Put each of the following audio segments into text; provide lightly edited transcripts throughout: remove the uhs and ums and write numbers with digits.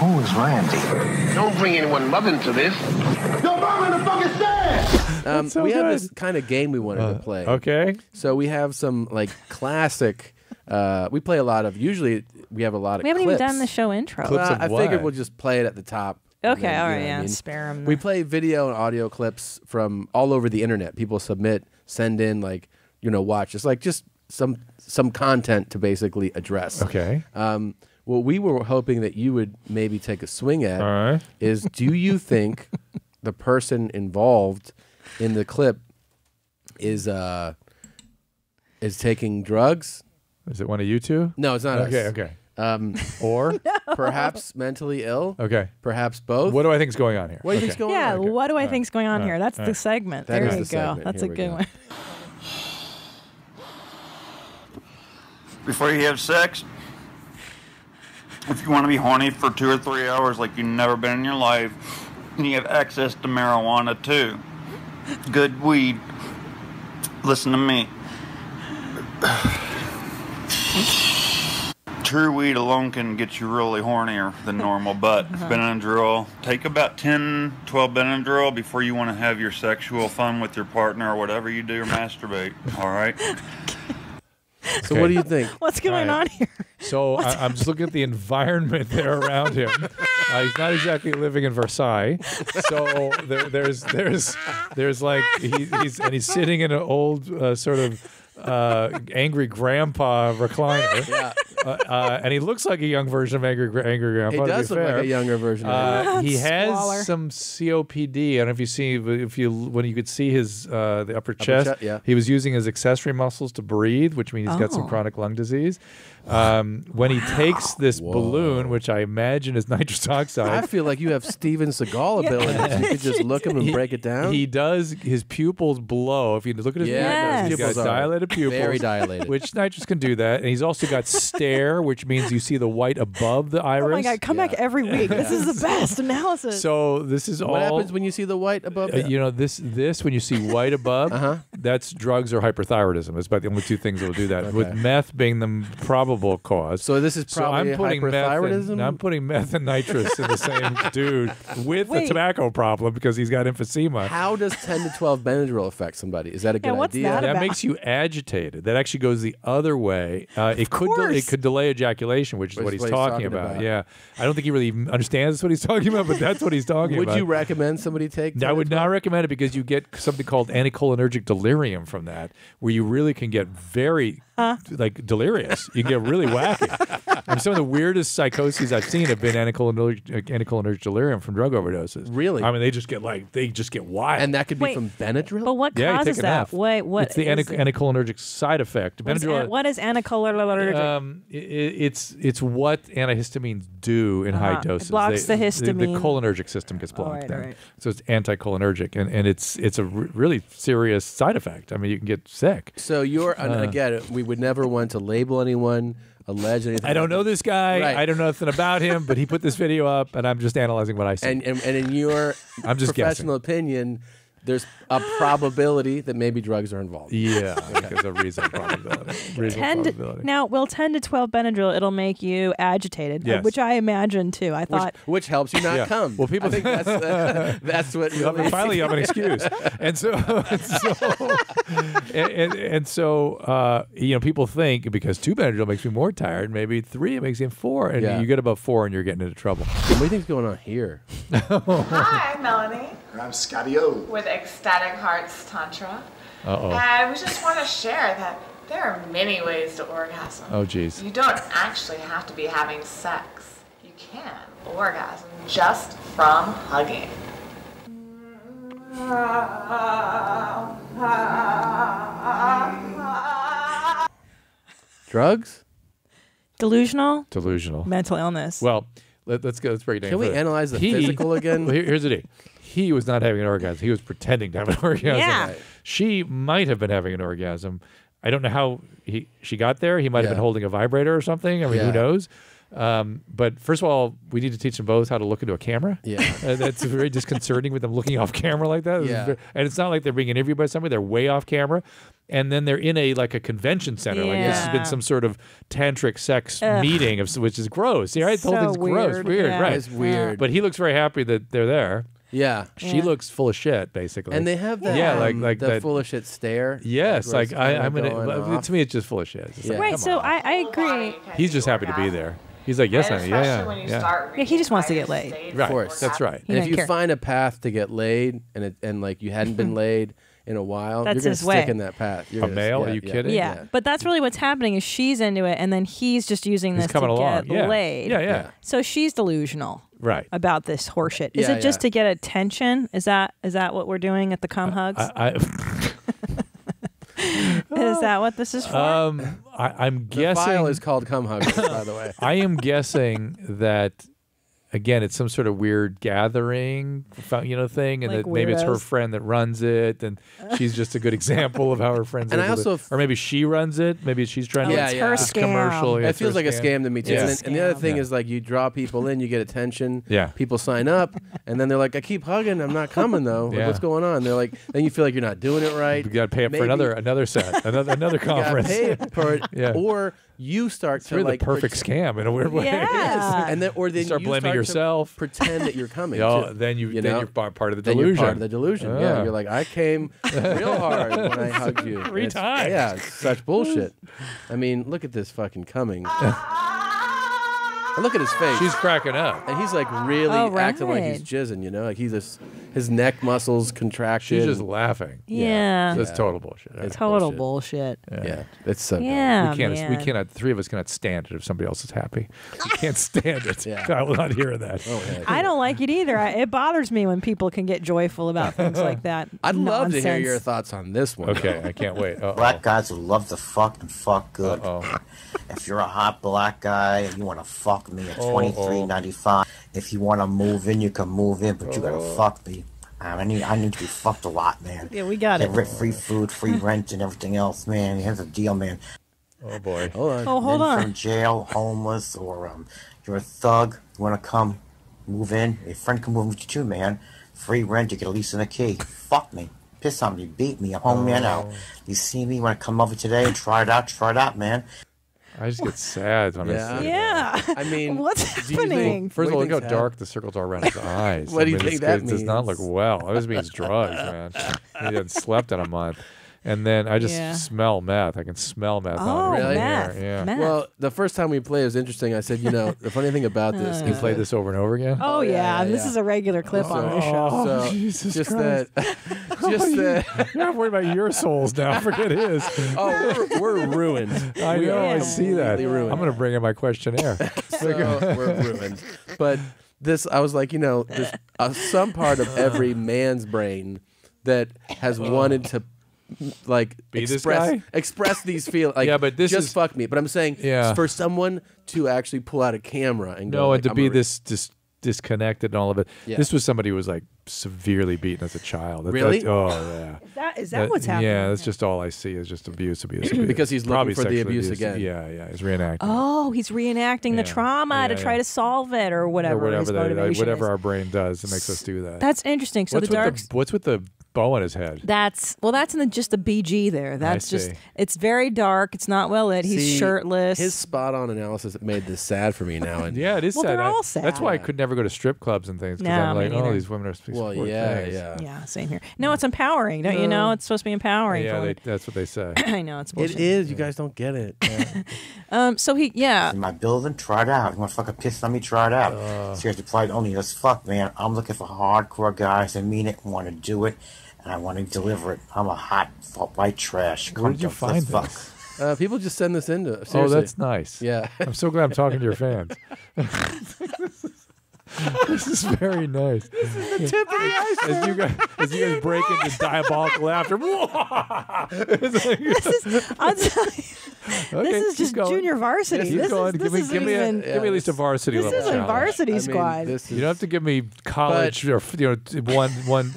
Who is Randy? Don't bring anyone mother into this. Your mom in the fucking stand! We have this kind of game we wanted to play. Okay. So we have some like classic. We play a lot of. Usually we have a lot of. We haven't clips. even done the show intro. Clips of I what? figured we'll just play it at the top. Okay, then, all you right, know what yeah, I mean? spare them. We play video and audio clips from all over the internet. People submit, send in, like, watch. It's like just some content to basically address. Okay. What we were hoping that you would maybe take a swing at All right. is, do you think the person involved in the clip is taking drugs? Is it one of you two? No, it's not Okay, us. okay. Or perhaps mentally ill. Okay. Perhaps both. What do I think is going on here? What do you think's going Yeah, on? what do I think's going on here? That's the segment. That there is you the go. segment. That's Here a we good go. one. Before you have sex, if you want to be horny for 2 or 3 hours like you've never been in your life, and you have access to marijuana too, good weed, listen to me. True weed alone can get you really hornier than normal, but Benadryl, take about 10, 12 Benadryl before you want to have your sexual fun with your partner or whatever you do or masturbate, all right? So what do you think? What's going on here? So I'm just looking at the environment there around him. He's not exactly living in Versailles. So there's like he's sitting in an old sort of angry grandpa recliner. Yeah. And he looks like a young version of angry grandpa. He to does be look fair. like a younger version of him. He has Squalor. some COPD. I don't know if when you could see his the upper chest. Yeah. He was using his accessory muscles to breathe, which means he's got some chronic lung disease. When he takes this balloon, which I imagine is nitrous I oxide, feel like you have Steven Seagal abilities. You could just look him and break it down. he does. His pupils blow. If you look at his Yeah, pupils, he's his got pupils are dilated pupils, very dilated. which nitrous can do that. And he's also got stare, which means you see the white above the iris. Oh my God, come back every week. This is the best analysis. So this is all. What happens when you see the white above? This when you see white above, that's drugs or hyperthyroidism. It's about the only two things that will do that. With meth being the probable cause. So this is probably I'm putting hyperthyroidism. I'm putting meth and nitrous in the same dude with a tobacco problem because he's got emphysema. How does 10 to 12 Benadryl affect somebody? Is that a good what's idea? that That about? makes you agitated. That actually goes the other way. It could delay ejaculation, which is what he's talking about. Yeah, I don't think he really understands what he's talking about, but that's what he's talking about. Would you recommend somebody take? 10 I to would 12? not recommend it because you get something called anticholinergic delirium from that, where you really can get very like delirious. You can get really wacky. And some of the weirdest psychoses I've seen have been anticholinergic delirium from drug overdoses. Really? I mean, they just get wild. And that could be from Benadryl. But what Yeah, you causes take that? enough. Wait, what? It's the anticholinergic side effect. what is anticholinergic? It's what antihistamines do in high doses. It blocks the The histamine. cholinergic system gets blocked. All right, then. all right. So it's anticholinergic, and it's a really serious side effect. I mean, you can get sick. So you're and again, we would never want to label anyone, allege anything. I don't know this guy. Right. I don't know nothing about him, but he put this video up, and I'm just analyzing what I see. And in your I'm just professional opinion, there's a probability that maybe drugs are involved. yeah, I think there's a reasonable probability. Now, 10 to 12 Benadryl, it'll make you agitated, Yes. which I imagine too. I thought Which helps you not Yeah. Well, Well, people I think that's what really finally you have an excuse, and so people think because 2 Benadryl makes me more tired, maybe 3 it makes me 4, and Yeah. you get above 4 and you're getting into trouble. What do you think's going on here? Hi, I'm Melanie And I'm Scotty O. with Ecstatic Hearts Tantra. Uh-oh. And we just want to share that there are many ways to orgasm. Oh, geez. You don't actually have to be having sex. You can orgasm just from hugging. Drugs? delusional, Delusional. mental illness. Well, let's go. Let's break it down. Can we further. analyze the physical again? Well, here's the deal. He was not having an orgasm. He was pretending to have an orgasm. Yeah. She might have been having an orgasm. I don't know how she got there. He might have Yeah. been holding a vibrator or something. I mean, Yeah. who knows? But first of all, we need to teach them both how to look into a camera. Yeah. That's very disconcerting with them looking off camera like that. Yeah. And it's not like they're being interviewed by somebody. They're way off camera. And then they're in a convention center. Like this has been some sort of tantric sex meeting, which is gross. Yeah, right? The whole thing's gross. Weird, yeah. right. It's weird. But he looks very happy that they're there. Yeah. She looks full of shit, basically. And they have that, like the that full of shit stare. Yes, where it's kinda I'm going gonna. off. To me, it's just full of shit. It's just Yeah. like, Right. come So on. I agree. He's just happy to be there. He's like, yes, honey, yeah. Yeah, he just wants to get laid. Right, course. that's right. And if doesn't you care. find a path to get laid and like you hadn't been laid in a while, That's you're gonna his stick way. in that path. You're A gonna- male? yeah, Are you yeah. kidding? Yeah, but that's really what's happening is she's into it, and then he's just using He's this coming to along. get Yeah. laid. Yeah. So she's delusional Right. about this horseshit. Is Yeah, it just yeah. to get attention? Is that what we're doing at the cum hugs? Is that what this is for? I'm The guessing. file is called Cum Huggers, by the way. I am guessing that. Again, it's some sort of weird gathering, thing, and Like that maybe it's her weirdos. friend that runs it, and she's just a good example of how her friends. And are I able to- also or maybe she runs it. Maybe she's trying to. Yeah, it's yeah. her It's scam. commercial. Yeah, It feels like a scam to me too. Yeah. And the other thing Yeah. is like you draw people in, you get attention. Yeah. People sign up, and then they're like, "I keep hugging, I'm not coming though. Like, Yeah. what's going on?" They're like, then you feel like you're not doing it right. You got to pay up Maybe- for another set, another You gotta conference. pay for it, Yeah. or you start It's to really like the perfect scam in a weird way. Yeah. and then or then You start you blaming to yourself. pretend that you're coming. Oh, too. then you're know? part of the Then delusion. you're part of the delusion. Yeah, Ah. you're like, I came real hard when I hugged you. Three It's- times. Yeah, it's such bullshit. I mean, look at this fucking coming. And look at his face. She's cracking up. And he's like really Oh, acting like he's right. jizzing, you know? Like his neck muscles contracted. She's just laughing. Yeah. That's total bullshit. It's Total bullshit. bullshit. Yeah, it's so dumb. Yeah, We can't. man. We cannot. The three of us cannot stand it if somebody else is happy. We can't stand it. Yeah. I will not hear that. Oh, yeah. I don't like it either. It bothers me when people can get joyful about things like that. I'd love to hear Nonsense. your thoughts on this one. Okay, I can't wait. Uh-oh. Black guys who love to fuck and fuck good. Uh-oh. If you're a hot black guy and you want to fuck me at Oh, $23.95, if you want to move in, you can move in, but you gotta fuck me. I need to be fucked a lot, man. Yeah, we got it. Get free food, free rent, and everything else, man. Here's the deal, man. Oh boy. Hold on. Oh, hold Men on. from jail, homeless, or you're a thug, you want to come move in, your friend can move with you too, man. Free rent, you get a lease and a key. Fuck me. Piss on me, beat me, I'm home man out. You see me, want to come over today and try it out, man. I just get sad when Yeah. I see Yeah. I mean, What's do you think- happening? First of all, what look do how you think dark the circles are around his eyes. What do you it's think that good. It does not look means? well. It just means drugs, man. He hadn't slept in a month. And then I just Yeah. smell meth. I can smell meth Oh, on Really? meth. Yeah. Meth. Well, the first time we played, it was interesting. I said, the funny thing about this You is play that- this over and over again? Oh, yeah. yeah, This yeah. is a regular clip on this show. So Jesus just Christ. that, just that. You're not worried about your souls now. Forget his. Oh, we're ruined. I We know. are I see that. completely ruined. I'm going to bring in my questionnaire. So we're ruined. But this, I was like, there's some part of every man's brain that has wanted to like Be this guy? express these feelings. Like, Yeah, but this just is- fuck me. But I'm saying, Yeah. for someone to actually pull out a camera and go, No, like, and to I'm be a- this disconnected and all of it. Yeah. This was somebody who was like severely beaten as a child. Really? Oh, yeah. Is that what's happening? Yeah, that's just all I see is just abuse. Because he's looking Probably for the sexually abuse abused. again. Yeah, he's reenacting. Oh, he's reenacting the Yeah. trauma to Yeah, try yeah. to solve it or whatever. Or whatever his that, motivation whatever is. our brain does, it makes us do that. That's interesting. So what's the dark. what's with the bow on his head? That's in just the BG there. That's just see. it's very dark. It's not well lit. He's See, shirtless. His spot on analysis made this sad for me now. And Yeah, it is Well, sad. they're all sad. That's why I could never go to strip clubs and things because No, I'm me like, oh, neither. these women are these well, poor yeah, things. yeah. yeah, same here. No, it's empowering. Don't you know? It's supposed to be empowering. Yeah, for women. that's what they say. I know it's bullshit. It is. You guys don't get it. So he, yeah. In my building, try it out. You want to fucking piss on me, try it out. Seriously, applied only as fuck, man. I'm looking for hardcore guys that mean it, want to do it, and I want to deliver it. I'm a hot white trash. Where did you Come to- find let's this? People just send this in to. Oh, Seriously. that's nice. Yeah. I'm so glad I'm talking to your fans. This is very nice. Tip of the iceberg. As you guys break into diabolical laughter. This is, I'll tell you, this is just junior varsity. Keep This going. is, Give this me, give me, isn't a, even, give me at least a varsity this level isn't challenge. varsity I mean, squad. this is, You don't have to give me college or one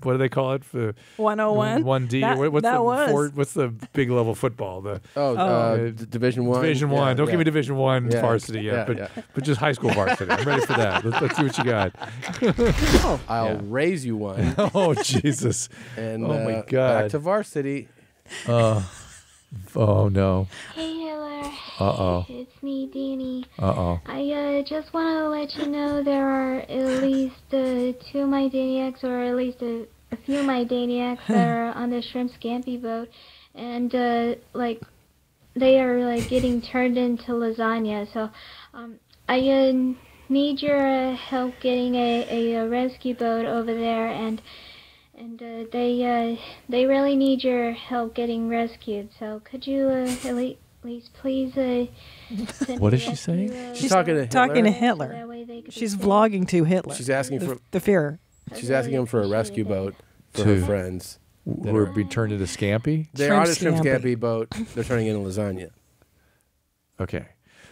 what do they call it? 101. 1D. That- What's that the was. what's the big level football? The Division One. Division One. Don't give me Division One Yeah. varsity yet, Yeah, but just high school varsity. I'm ready for that. Let's see what you got. I'll raise you one. Oh Jesus! And Oh, my back God. to varsity. Oh no! Hey, Hiller. Uh-oh. It's me, Danny. Uh-oh. I just want to let you know there are at least 2 of my Daniacs, or at least a few of my Daniacs that are on the shrimp scampi boat, and like they are like getting turned into lasagna. So I need your help getting a rescue boat over there, and they really need your help getting rescued. So could you at least please send What me is she rescue, saying? She's talking to Hitler. Talking to so Hitler. that way they could She's be safe. vlogging to Hitler. She's asking for the Führer. she's asking him for a rescue boat for To- her friends. We're being turned into scampi. They're Shrimp on a shrimp scampi. scampi boat. They're turning into lasagna. Okay,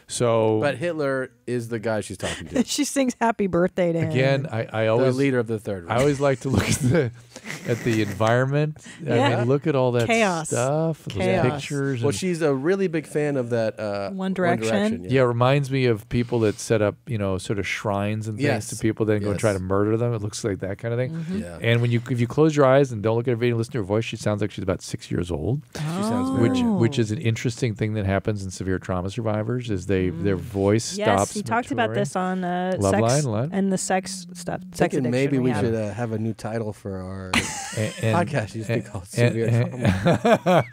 so But Hitler is the guy she's talking to. She sings "Happy Birthday" to him. again, I The always leader of the Third Reich. I always like to look at the environment. I Yeah. mean, look at all that Chaos. stuff, those Chaos. pictures. Well, and- she's a really big fan of that One Direction. yeah, it reminds me of people that set up, sort of shrines and things Yes. to people, then go and try Yes. to murder them. It looks like that kind of thing. Yeah. And if you close your eyes and don't look at her video and listen to her voice, she sounds like she's about 6 years old. She sounds Oh. very Which is an interesting thing that happens in severe trauma survivors is their voice Yes, stops. he talked about maturing. this on Love sex Line? and the sex stuff. Sex thinking addiction maybe we rehab. should have a new title for our And- podcast. Used to be called Severe Trauma.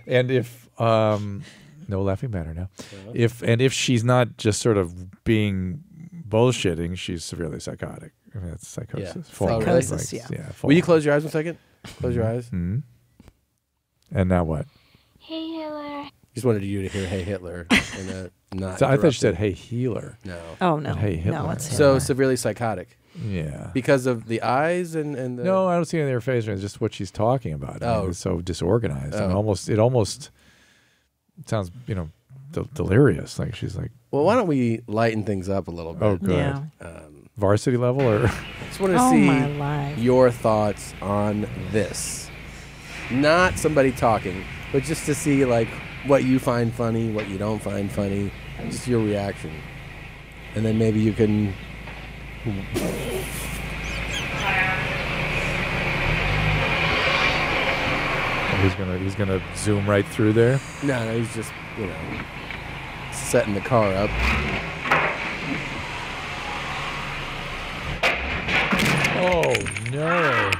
and if no laughing matter now. If she's not just sort of being bullshitting, she's severely psychotic. I mean, that's psychosis. Yeah. Full on, Psychosis, like, yeah. full Will you on. close your eyes 1 second? Close your eyes. Mhm. And now what? Hey, Hiller. Just wanted you to hear "Hey Hitler" and not. So I thought you interrupt said, it. "Hey, healer." No. Oh no! Hey, Hitler. No, it's So Hitler. severely psychotic Yeah. because of the eyes and the. No, I don't see anything in her face. It's just what she's talking about. I mean, Oh. it's so disorganized. And Oh. it almost sounds, delirious. Like she's like, Well, why don't we lighten things up a little bit? oh, good. Yeah. Varsity level or Just wanted to Oh see my life. your thoughts on this. Not somebody talking, but just to see like what you find funny, what you don't find funny, just your reaction, and then maybe you can. he's gonna zoom right through there. No, he's just setting the car up. Oh no.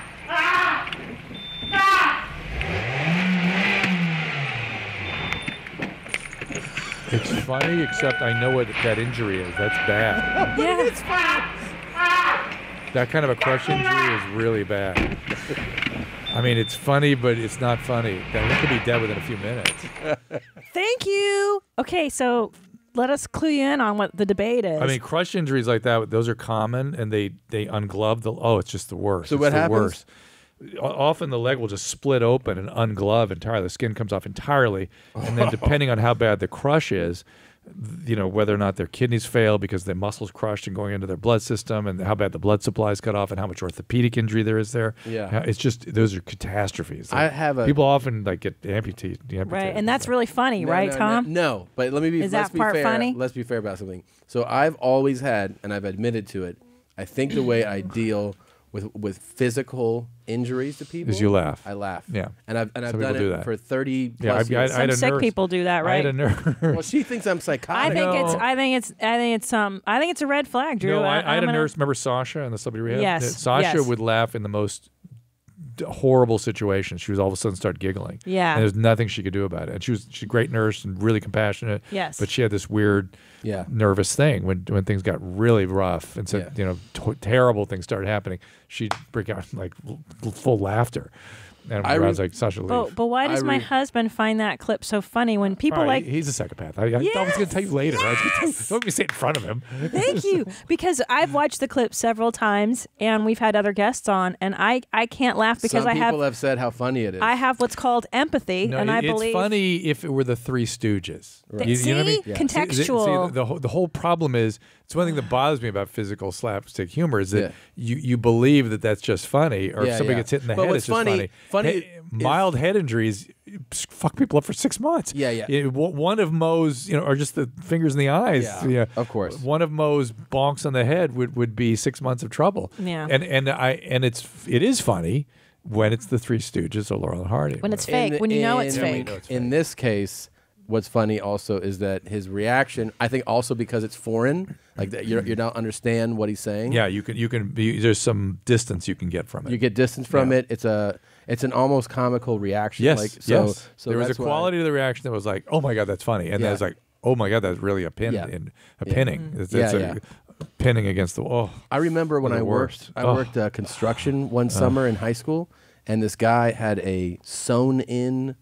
It's funny, except I know what that injury is. That's bad. Yeah. That kind of a crush injury is really bad. I mean, it's funny, but it's not funny. That one could be dead within a few minutes. Thank you. Okay, so let us clue you in on what the debate is. I mean, crush injuries like that, those are common, and they unglove the. Oh, it's just the worst. So It's what the happens? worst. Often the leg will just split open and unglove entirely. The skin comes off entirely, and then depending on how bad the crush is, whether or not their kidneys fail because their muscles crushed and going into their blood system, and how bad the blood supply is cut off, and how much orthopedic injury there is there. Yeah. It's just those are catastrophes. I have a- people often get amputated. right, and that's really funny, No, right, no, Tom? No, but let me be. Is let's that be part fair. funny? Let's be fair about something. So I've always had, and I've admitted to it. I think the way I deal with physical injuries to people Is you laugh. I laugh. Yeah. and I've Some done people do it that. for 30 Yeah, plus years. I had Some a sick nurse. people do that, I had right? a nurse. Well, she thinks I'm I psychotic. think No. I think it's a red flag, Drew. No, I had I'm a gonna- nurse. Remember Sasha in the celebrity rehab? Yes, Sasha yes. would laugh in the most horrible situations. She would all of a sudden start giggling. Yeah. And there's nothing she could do about it. And she's a great nurse and really compassionate. Yes. But she had this weird, Yeah. nervous thing when things got really rough and said, terrible things started happening. She'd break out like full laughter. And I was like, Sasha, leave. But why does my husband find that clip so funny when people All right, like? he's a psychopath. I was going to tell you later. I was going to tell you. Don't let me say it in front of him. Thank you, because I've watched the clip several times, and we've had other guests on, and I can't laugh because Some I people have said how funny it is. I have what's called empathy, No, and I it's believe funny if it were the Three Stooges. See? You know what I mean? Contextual. See, the whole problem is It's one thing that bothers me about physical slapstick humor is that Yeah. you believe that that's just funny, or if Yeah, somebody yeah. gets hit in the But head, what's it's just funny- funny is- mild head injuries fuck people up for 6 months. Yeah, yeah. One of Mo's, or just the fingers in the eyes. Yeah, of course. One of Mo's bonks on the head would be 6 months of trouble. Yeah. And it is funny when it's the Three Stooges or Laurel and Hardy. When it's fake, when you know it's fake. In this case, what's funny also is that his reaction, I think also because it's foreign, like that you don't understand what he's saying. Yeah, you can be, there's some distance you can get from it. You get distance from it. It's an almost comical reaction. Yes, Like, so there was a that's why- quality to the reaction that was like, oh my God, that's funny. And then it's like, oh my God, that's really a pin, Yeah. pinning. It's a pinning against the wall. I remember when The I worst. worked construction one summer in high school, and this guy had a sewn-in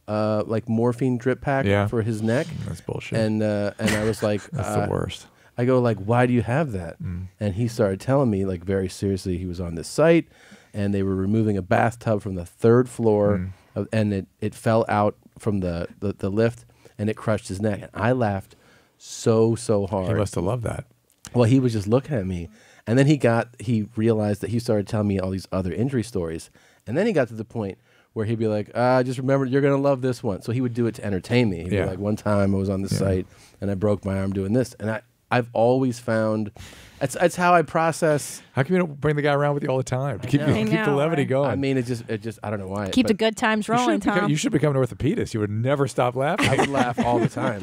like morphine drip pack for his neck. That's bullshit. And I was like, That's the worst. I go like, why do you have that? And he started telling me like very seriously, he was on this site, and they were removing a bathtub from the 3rd floor, and it fell out from the lift, and it crushed his neck. And I laughed so hard. He must have loved that. Well, he was just looking at me, and then he realized that he started telling me all these other injury stories, and then he got to the point where he'd be like, just remember, you're gonna love this one. So he would do it to entertain me. He'd be like, one time I was on the site and I broke my arm doing this, and I've always found it's how I process. How come you don't bring the guy around with you all the time to keep I the know, levity right? going? I mean, it just I don't know why. Keep the but good times rolling, Tom. You should become an orthopedist. You would never stop laughing. I would laugh all the time.